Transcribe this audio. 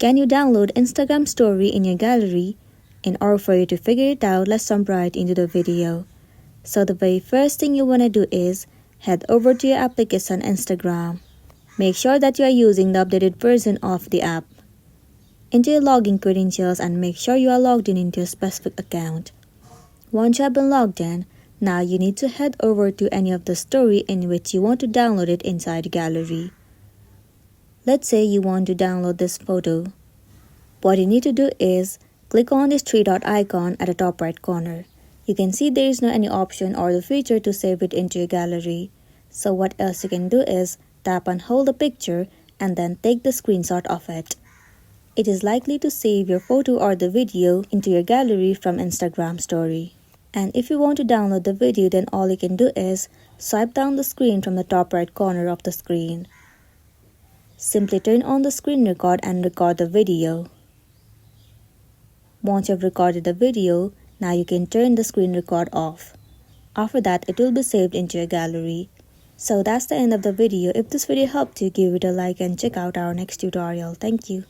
Can you download Instagram story in your gallery? In order for you to figure it out, let's jump right into the video. So the very first thing you want to do is head over to your application Instagram. Make sure that you are using the updated version of the app. Enter your login credentials and make sure you are logged in into a specific account. Once you have been logged in, now you need to head over to any of the story in which you want to download it inside the gallery. Let's say you want to download this photo. What you need to do is click on this three dot icon at the top right corner. You can see there is no any option or the feature to save it into your gallery. So what else you can do is tap and hold the picture and then take the screenshot of it. It is likely to save your photo or the video into your gallery from Instagram story. And if you want to download the video, then all you can do is swipe down the screen from the top right corner of the screen. Simply turn on the screen record and record the video. Once you have recorded the video, now you can turn the screen record off. After that, it will be saved into your gallery. So that's the end of the video. If this video helped you, give it a like and check out our next tutorial. Thank you.